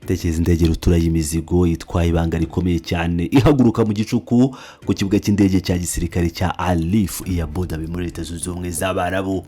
Tekeza indege rutura y'imizigo itwaye ibanga rikomeye cyane ihaguruka mu gicuku ku kibuga cy'indege cya gisirikare cya Alif iya BW'IBANGA muri Leta Zunze Ubumwe z'Abarabu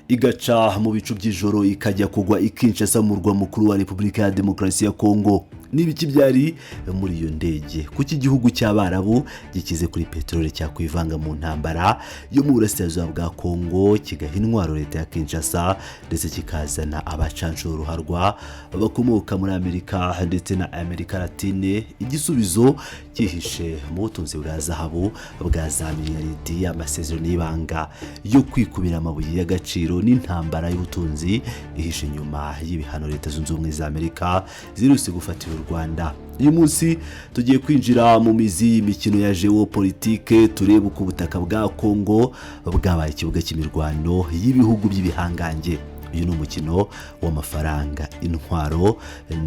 igaca mu bicu by'ijoro ikajya kugwa ikinshasa mu murwa mukuru wa Repubulika ya Demokarasi ya Congo. Nibiki byari muri iyo ndege kuki igihugu cy'Abarabu gikize kuri petrole cyakwivanga mu ntambara yo mu burasirazuba bwa Congo kigaha intwaro leta ya Kinshasa ndetse kikazana abacanshuro ruharwa bakomoka muri Amerika ndetse na Amerika Latine. Igisubizo kihishe mu butunzi bwa zahabu bwa za miliyaridi y'amasezerano y'ibanga yo kwikubira amabuye y'agaciro n'intambara y'ubutunzi ihishe inyuma y'ibihano Leta Zunze Ubumwe za Amerika ziruse gufatira u Rwanda. Uyu munsi tugiye kwinjira mu mizi y'imikino ya Geopolitics turebe uko ubutaka bwa Congo bwabaye ikibuga cy'imirwano y'ibihugu by'ibihangange. Uyu ni umukino w'amafaranga, intwaro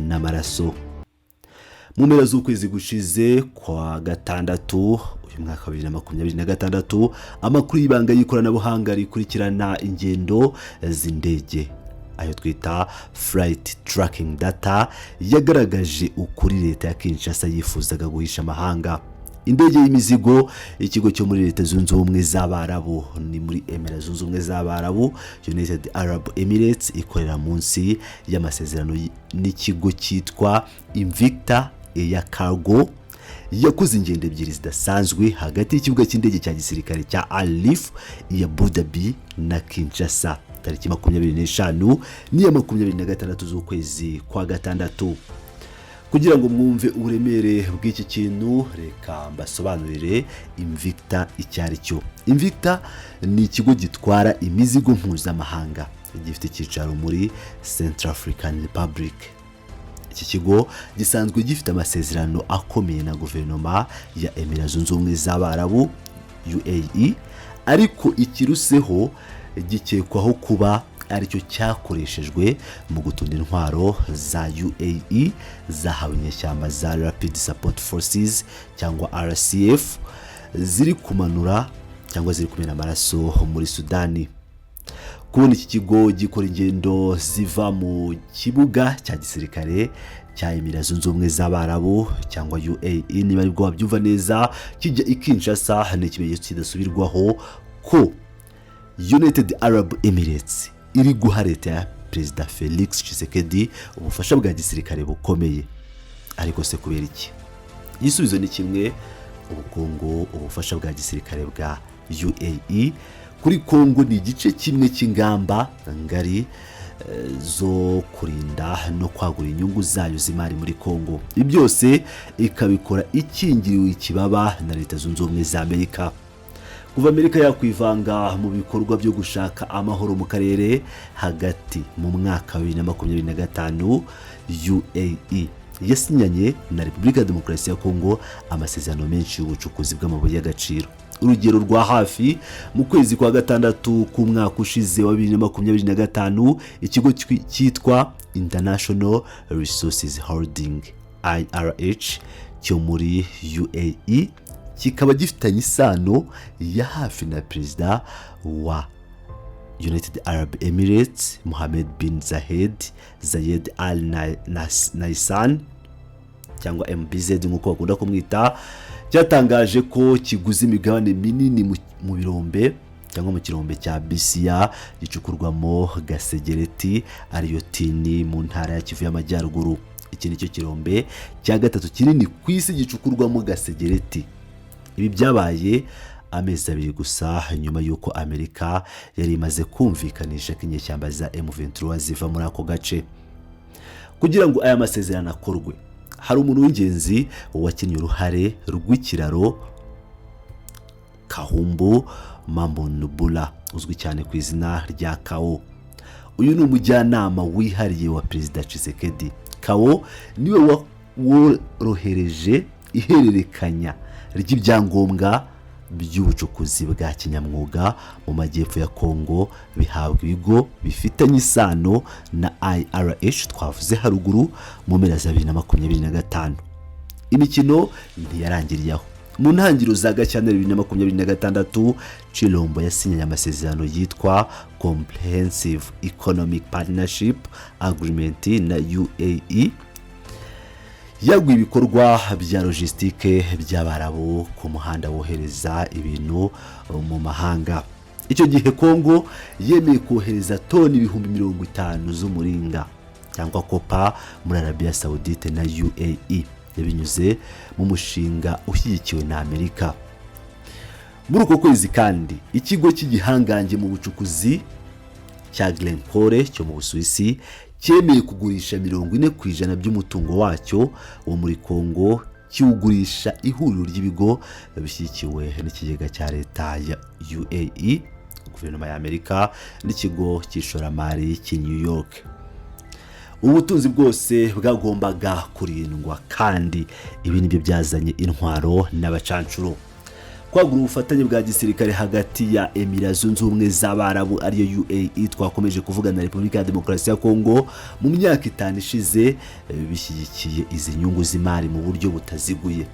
n'amaraso. Mu mpera z'ukwezi gushize kwa gatandatu uyu mwaka wa 2026 amakuru y'ibanga y'ikoranabuhanga rikurikirana ingendo z'indege ayo twita flight tracking data yagaragaje ukuri leta ya Kinshasa yifuzaga guhisha amahanga. Indege y'imizigo ikigo cyo muri Leta Zunze Ubumwe z'Abarabu ni muri Emirates Zunze Ubumwe z'Abarabu United Arab Emirates ikorera munsi y'amasezerano n'ikigo cyitwa Invicta Air Cargo yakoze ingendo ebyiri zidasanzwe hagati y'ikibuga cy'indege cya gisirikare cya Alif ya Abu Dhabi na Kinshasa tariki 25 n'iya 26 z'ukwezi kwa gatandatu. Kugira ngo mwumve uburemere bw'iki kintu reka mbasobanurire Invicta icyari cyo. Invicta ni ikigo gitwara imizigo mpuzamahanga gifite icyicaro muri Central African Republic. Iki kigo gisanzwe gifite amasezerano akomeye na guverinoma ya Emirates Zunze Ubumwe z'Abarabu UAE, ariko ikiruseho gikekwaho kuba aricyo cyakoreshejwe mu gutunda intwaro za UAE zahawe inyeshyamba za Rapid Support Forces cyangwa RCF ziri kumanura cyangwa ziri kumena amaraso muri Sudani. Kubona iki kigo gikora ingendo ziva mu kibuga cya gisirikare cya Emirates Zunze Ubumwe z'Abarabu cyangwa UAE niba aribwo wabyumva neza kijya ikinshasa n'ikimenyetso kidasubirwaho ko United Arab Emirates iri guha leta ya Perezida Felix Tshisekedi ubufasha bwa gisirikare bukomeye. Ariko se kubera iki? Igisubizo ni kimwe, ubukungu, ubufasha bwa gisirikare bwa UAE kuri Congo ni igice kimwe cy'ingamba ngari zo kurinda no kwagura inyungu zayo z'imari muri Congo. Ibi byose ikabikora ikingiriwe ikibaba na Leta Zunze Ubumwe za Amerika. Kuva Amerika yakwivanga mu bikorwa byo gushaka amahoro mu karere hagati mu mwaka wa 2025 UAE yasinyanye na Repubulika ya Demokarasi ya Congo amasezerano menshi y'ubucukuzi bw'amabuye y'agaciro. Urugero rwa hafi mu kwezi kwa gatandatu ku mwaka ushize wa 2025 ikigo cyitwa International Resources Holding IRH cyo muri UAE kikaba gifitanye isano ya hafi na Perezida wa United Arab Emirates Mohammed bin Zayed Al Nahyan cyangwa MBZ nk'uko bakunda kumwita, cyatangaje ko kiguze imigabane minini mu birombe cyangwa mu kirombe cya Bisia gicukurwamo gasegereti ariyo tini mu ntara ya Kivu y'Amajyaruguru. Iki nicyo kirombe cya gatatu kinini ku isi gicukurwamo gasegereti. Ibi byabaye amezi abiri gusa nyuma y'uko Amerika yari imaze kumvikanisha ko inyeshyamba za M23 ziva muri ako gace. Kugira ngo aya masezerano akorwe hari umuntu w'ingenzi wakinnye uruhare rw'ikiraro Kahumbu Mambo Nubula uzwi cyane ku izina rya Kao. Uyu ni umujyanama wihariye wa Perezida Tshisekedi. Kao niwe worohereje ihererekanya ry'ibyangombwa by'ubucukuzi bwa kinyamwuga mu majyepfo ya Congo bihabwa ibigo bifitanye isano na IRH twavuze haruguru mu mpera za 2025. Imikino ntiyarangiriyeho. Mu ntangiriro za Gashyantare 2026 Chilombo yasinyanye amasezerano yitwa Comprehensive Economic Partnership Agreement na UAE yaguye ibikorwa bya logistique by'Abarabu ku muhanda wohereza ibintu mu mahanga. Icyo gihe Congo yemeye kohereza toni ibihumbi 50 z'umuringa cyangwa kopa muri Arabia Saudite na UAE yabinyuze mu mushinga ushyigikiwe na Amerika. Muri uko kwezi kandi ikigo cy'igihangange mu bucukuzi cya Glencore cyo mu Busuwisi cyemeye kugurisha 40% by'umutungo wacyo wo muri Congo, kiwugurisha ihuriro ry'ibigo bishyigikiwe n'ikigega cya leta ya UAE, guverinoma ya Amerika n'ikigo cy'ishoramari cy'i New York. Ubutunzi bwose bwagombaga kurindwa, kandi ibi nibyo byazanye intwaro n'abacancuro. Kwagura ubufatanye bwa gisirikare hagati ya Emirates Zunze Ubumwe z'Abarabu ariyo UAE twakomeje kuvugana na Repubulika ya Demokarasi ya Congo mu myaka 5 ishize, bishyigikiye izi nyungu z'imari mu buryo butaziguye.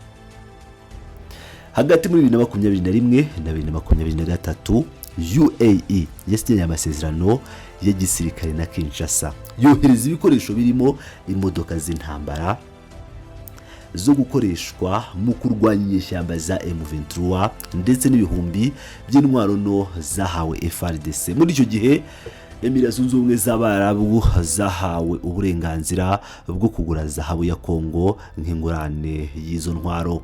Hagati muri 2021 na 2023 UAE yasinye amasezerano ya gisirikare na Kinshasa, yohereza ibikoresho birimo imodoka z'intambara zo gukoreshwa mu kurwanya inyeshyamba za M23 ndetse n'ibihumbi by'intwaro no zahawe FARDC. Muri icyo gihe Emirates Zunze Ubumwe z'Abarabu zahawe uburenganzira bwo kugura zahabu ya Congo nk'ingurane y'izo ntwaro.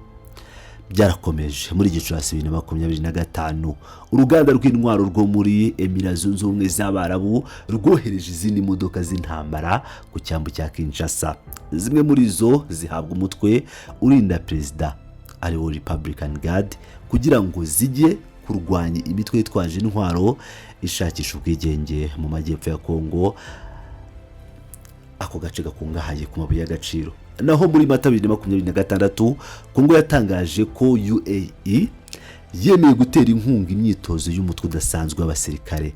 Byarakomeje muri Gicurasi 2025 uruganda rw'intwaro rwo muri Emirates Zunze Ubumwe z'Abarabu rwohereje izindi modoka z'intambara ku cyambu cya Kinshasa. Zimwe muri zo zihabwa umutwe urinda perezida ariwo Republican Guard kugira ngo zijye kurwanya imitwe yitwaje intwaro ishakisha ubwigenge mu majyepfo ya Congo, ako gace gakungahaye ku mabuye y'agaciro. Naho muri Mata 2026 Congo yatangaje ko UAE yemeye gutera inkunga imyitozo y'umutwe udasanzwe w'abasirikare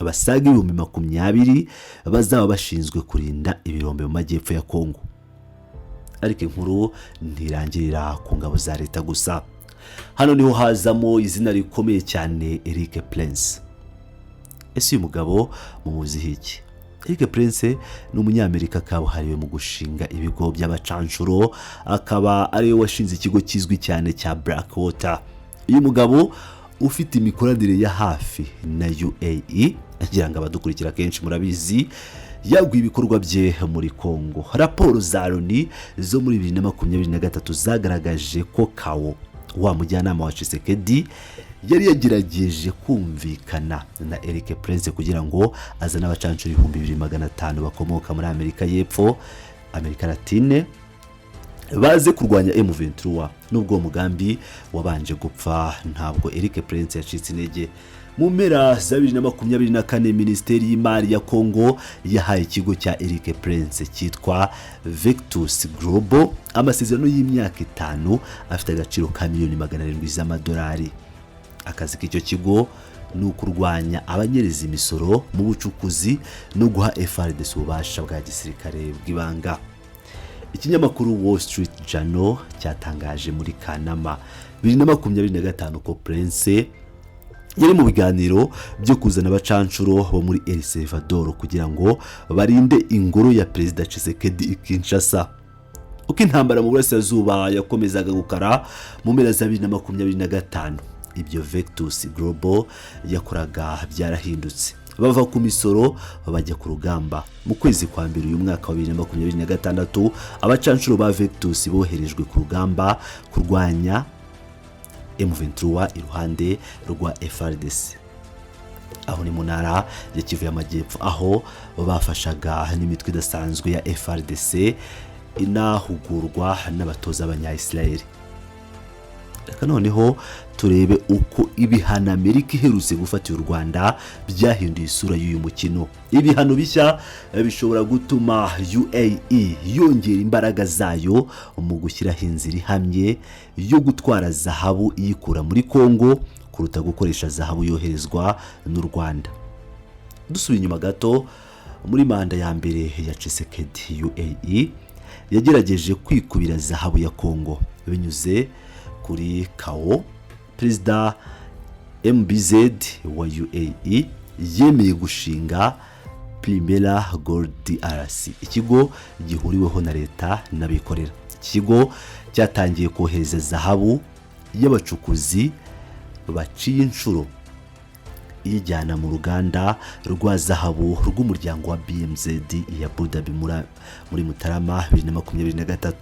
abasaga 20 bazaba bashinzwe kurinda ibirombe mu majyepfo ya Congo. Ariko inkuru ntirangirira ku ngabo za leta gusa. Hano niho hazamo izina rikomeye cyane, Eric Prince. Ese uyu mugabo mumuzi iki? Eric Prince ni umunyamerika kabuhariwe mu gushinga ibigo by'abacancuro, akaba ariwe washinze ikigo kizwi cyane cya Blackwater. Uyu mugabo ufite imikoranire ya hafi na UAE, agira ngo abadukurikira kenshi murabizi, yaguye ibikorwa bye muri Congo. Raporo za Loni zo muri 2023 zagaragaje ko Kao, wa mujyanama wa Tshisekedi, yari yagerageje kumvikana na Eric Prince kugira ngo azana abacancuro 2500 bakomoka muri Amerika y'Epfo, Amerika Latine, baze kurwanya M23. Nubwo umugambi wabanje gupfa, ntabwo Eric Prince yacitse intege. Mu mpera za 2024 Minisiteri y'Imari ya Congo yahaye ikigo cya Eric Prince cyitwa Vectus Global amasezerano y'imyaka 5 afite agaciro ka $700,000 z'amadolari. Akazi k'icyo kigo ni ukurwanya abanyereza imisoro mu bucukuzi no guha FARDC ububasha bwa gisirikare bw'ibanga. Ikinyamakuru Wall Street Journal cyatangaje muri Kanama 2025 ko Prince yari mu biganiro byo kuzana abacancuro bo muri El Salvador kugira ngo barinde ingoro ya Perezida Tshisekedi i Kinshasa. Uko intambara mu burasirazuba yakomezaga gukara mu mpera za 2025, ibyo Vectus Global yakoraga byarahindutse. Bava ku misoro bajya ku rugamba. Mu kwezi kwa mbere uyu mwaka wa 2026 abacancuro ba Vectus boherejwe ku rugamba kurwanya M23 iruhande rwa FARDC. Aho ni mu ntara ya Kivu y'Amajyepfo, aho bafashaga n'imitwe idasanzwe ya FARDC inahugurwa n'abatoza abanya-Israel. Reka noneho turebe uko ibihano Amerika iherutse gufatira u Rwanda byahinduye isura y'uyu mukino. Ibihano bishya bishobora gutuma UAE yongera imbaraga zayo mu gushyiraho inzira ihamye yo gutwara zahabu iyikura muri Congo kuruta gukoresha zahabu yoherezwa n'u Rwanda. Dusubiye inyuma gato, muri manda ya mbere ya Tshisekedi, UAE yagerageje kwikubira zahabu ya Congo binyuze kuri Kao. Perezida MBZ wa UAE yemeye gushinga Primera Gold DRC, ikigo gihuriweho na leta n'abikorera. Ikigo cyatangiye kohereza zahabu y'abacukuzi baciye inshuro iyijyana mu ruganda rwa zahabu rw'umuryango wa BMZ ya Abu Dhabi muri Mutarama 2023.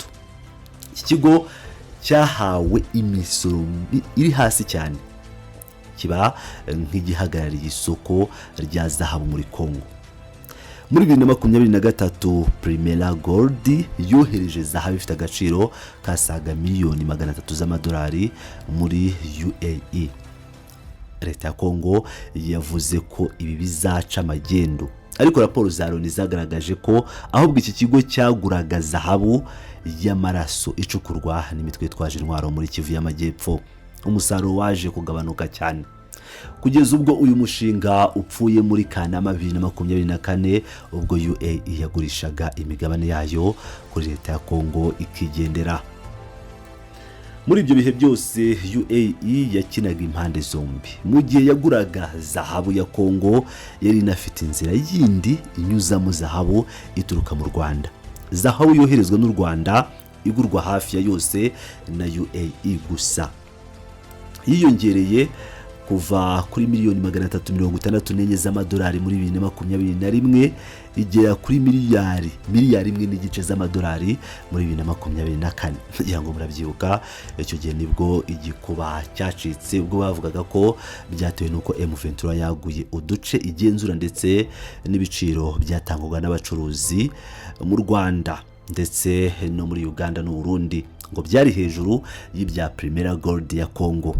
Iki kigo cyahawe imisoro iri hasi cyane, kiba nk'igihagarariye isoko rya zahabu muri Congo. Muri 2023 Primera Gold yohereje zahabu ifite agaciro kasaga miliyoni 300 z'amadolari muri UAE. Leta ya Congo yavuze ko ibi bizaca amagendo, ariko raporo za Loni zagaragaje ko ahubwo iki kigo cyaguraga zahabu y'amaraso icukurwa n'imitwe twaje intwaro muri Kivu y'Amajyepfo. Umusaruro waje kugabanuka cyane kugeza ubwo uyu mushinga upfuye muri Kanama 2024, ubwo UAE yagurishaga imigabane yayo kuri leta ya Congo ikigendera. Muri ibyo bihe byose UAE yakinaga impande zombi. Mu gihe yaguraga zahabu ya Congo, yari inafite inzira yindi inyuzamo zahabu ituruka mu Rwanda. Zahabu yoherezwa n'u Rwanda igurwa hafi ya yose na UAE gusa, yiyongereye kuva kuri miliyoni 364 z'amadolari muri 2021 igera kuri miliyari 1.5 z'amadolari muri 2024. Kugira ngo murabyibuka, icyo gihe nibwo igikuba cyacitse, ubwo bavugaga ko byatewe nuko M23 yaguye uduce igenzura ndetse n'ibiciro byatangwaga n'abacuruzi mu Rwanda ndetse no muri Uganda n'u Burundi ngo byari hejuru y'ibya Primera Gold ya Congo.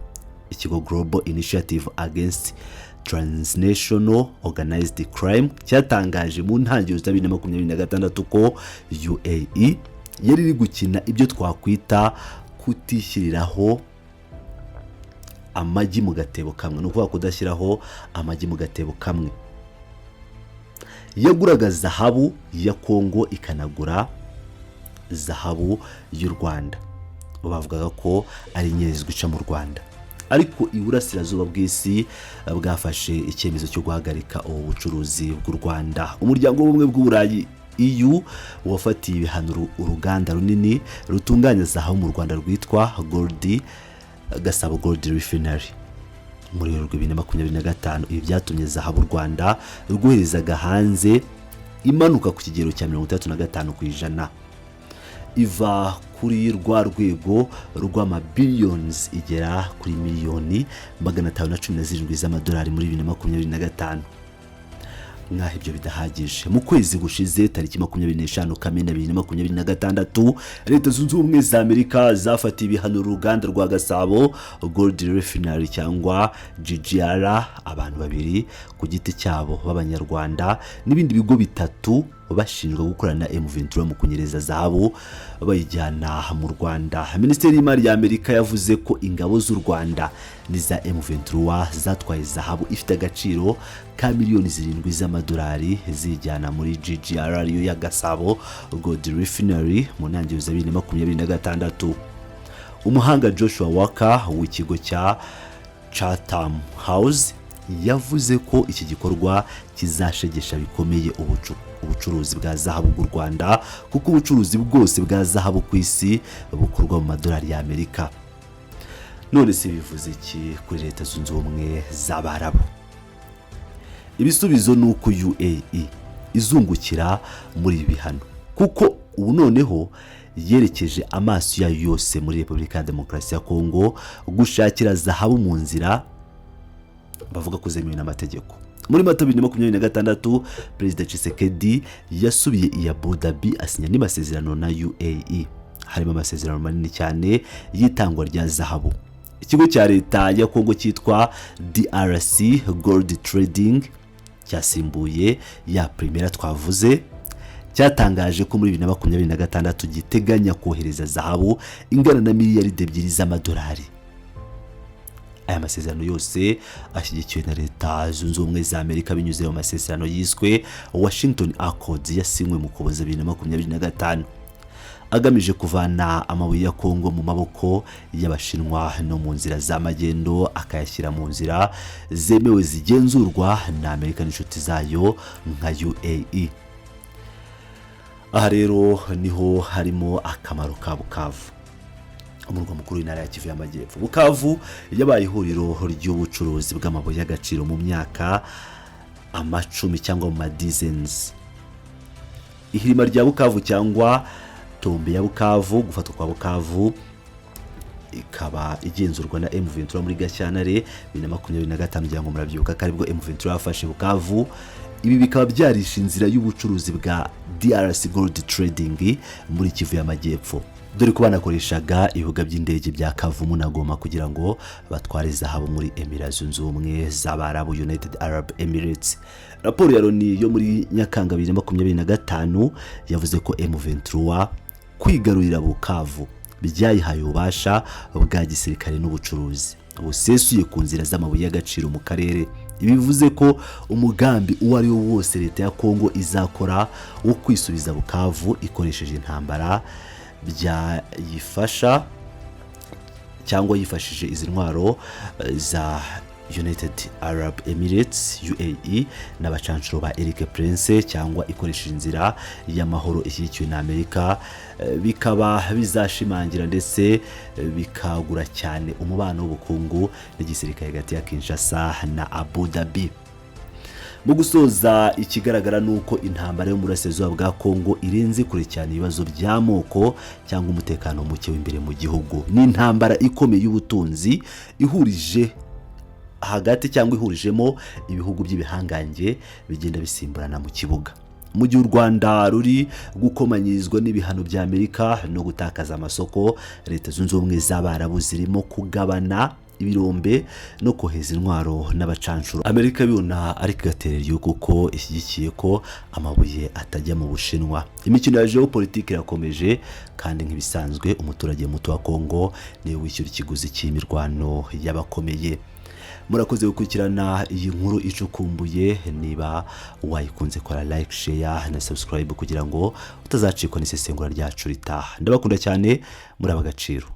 Ikigo Global Initiative Against Transnational Organized Crime cyatangaje mu ntangiriro za 2026 ko UAE yari iri gukina ibyo twakwita kutishyiriraho amagi mu gatebo kamwe, no kuvuga kudashyiraho amagi mu gatebo kamwe. Yaguraga zahabu ya Congo ikanagura zahabu y'u Rwanda, bavugaga ko ari inyenyeri ica mu Rwanda. Ariko iburasirazuba bw'isi bwafashe icyemezo cyo guhagarika ubu bucuruzi bw'u Rwanda. Umuryango w'ubumwe bw'Uburayi EU wafatiye ibihano uruganda runini rutunganya zahabu mu Rwanda rwitwa Gasabo Gold Refinery muri 2025. Ibi byatumye zahabu Rwanda rwoherezaga hanze imanuka ku kigero cya 35% iva kuri rwa rwego rw'ama billions igera kuri miliyoni 517 z'amadolari muri 2025. Nkaho ibyo bidahagije, mu kwezi gushize tariki 25 Kamena 2026 Leta Zunze Ubumwe za Amerika zafatiye ibihano uruganda rwa Gasabo Gold Refinery cyangwa GGR, abantu babiri ku giti cyabo b'Abanyarwanda n'ibindi bigo bitatu bashinjwa gukorana M23 mu kunyereza zahabu bayijyana mu Rwanda. Minisiteri y'Imari ya Amerika yavuze ko ingabo z'u Rwanda n'iza M23 zatwaye zahabu ifite agaciro ka miliyoni 7 z'amadolari zijyana muri GGR ariyo ya Gasabo Gold Refinery mu ntangiriro za 2026. Umuhanga Joshua Walker w'ikigo cya Chatham House yavuze ko iki gikorwa kizashegesha bikomeye ubucuruzi bwa zahabu bw'u Rwanda, kuko ubucuruzi bwose bwa zahabu ku isi bukorwa mu madolari ya Amerika. None se bivuze iki kuri Leta Zunze Ubumwe z'Abarabu? Ibisubizo ni uko UAE izungukira muri ibi bihano, kuko ubu noneho yerekeje amaso yayo yose muri Repubulika ya Demokarasi ya Congo gushakira zahabu mu nzira bavuga ko zemewe n'amategeko. Muri Mata 2026 Perezida Tshisekedi yasubiye i Abu Dhabi asinya n'amasezerano na UAE, harimo amasezerano manini cyane y'itangwa rya zahabu. Ikigo cya leta ya Congo cyitwa DRC Gold Trading cyasimbuye ya Primera twavuze, cyatangaje ko muri 2026 giteganya kohereza zahabu ingana na miliyaride 2 z'amadolari. Aya masezerano yose ashyigikiwe na Leta Zunze Ubumwe za Amerika binyuze mu masezerano yiswe Washington Accords yasinywe mu Ukuboza 2025. agamije kuvana amabuye ya Congo mu maboko y'abashinwa no mu nzira z'amagendo akayashyira mu nzira zemewe zigenzurwa na Amerika n'inshuti zayo nka UAE. Aha rero niho harimo akamaro ka Bukavu, umurwa mukuru w'intara ya Kivu y'Amajyepfo. Bukavu yabaye ihuriro ry'ubucuruzi bw'amabuye y'agaciro mu myaka amacumi cyangwa mu madizens. Ihirima rya Bukavu cyangwa tombe ya Bukavu, gufatwa kwa Bukavu ikaba igenzurwa na M23 muri Gashyantare 2025 kugira ngo murabyibuka karibwo M23 yafashe Bukavu. Ibi bikaba byarisha inzira y'ubucuruzi bwa DRC Gold Trading muri Kivu y'Amajyepfo, dore ko banakoreshaga ibibuga by'indege bya Kavumu na Goma kugira ngo batware zahabu muri Emirates Zunze Ubumwe z'Abarabu, United Arab Emirates. Raporo ya Loni yo muri Nyakanga 2025 yavuze ko M23 kwigarurira Bukavu byayihaye ububasha bwa gisirikare n'ubucuruzi busesuye ku nzira z'amabuye y'agaciro mu karere. Ibivuze ko umugambi uwo ari wo wose leta ya Congo izakora wo kwisubiza Bukavu ikoresheje intambara byayifasha cyangwa yifashije izi ntwaro za United Arab Emirates UAE n'abacancuro ba Eric Prince cyangwa ikoresheje inzira y'amahoro ishyigikiwe na Amerika, bikaba bizashimangira ndetse bikagura cyane umubano w'ubukungu n'igisirikare hagati ya Kinshasa na Abu Dhabi. Mu gusoza, ikigaragara nuko intambara yo mu burasirazuba bwa Congo irenze kure cyane ibibazo by'amoko cyangwa umutekano muke w'imbere mu gihugu. Ni intambara ikomeye y'ubutunzi ihurije hagati cyangwa ihurijemo ibihugu by'ibihangange bigenda bisimburana mu kibuga. Mu gihe u Rwanda ruri gukomanyirizwa n'ibihano bya Amerika no gutakaza amasoko, leta zunze ubumwe z'Abarabu zirimo kugabana Ibirombe no koheza intwaro n'abacancuro. Amerika bibona ariko igaterera kuko ishyigikiye ko amabuye atajya mu Bushinwa. Imikino ya Geopolitics irakomeje kandi nk'ibisanzwe umuturage muto wa Congo niwe wishyura ikiguzi cy'imirwano y'abakomeye. Murakoze gukurikirana iyi nkuru icukumbuye. Niba wayikunze kora like, share na subscribe kugira ngo utazacikwa n'isesengura ryacu ritaha. Ndabakunda cyane, muri abagaciro.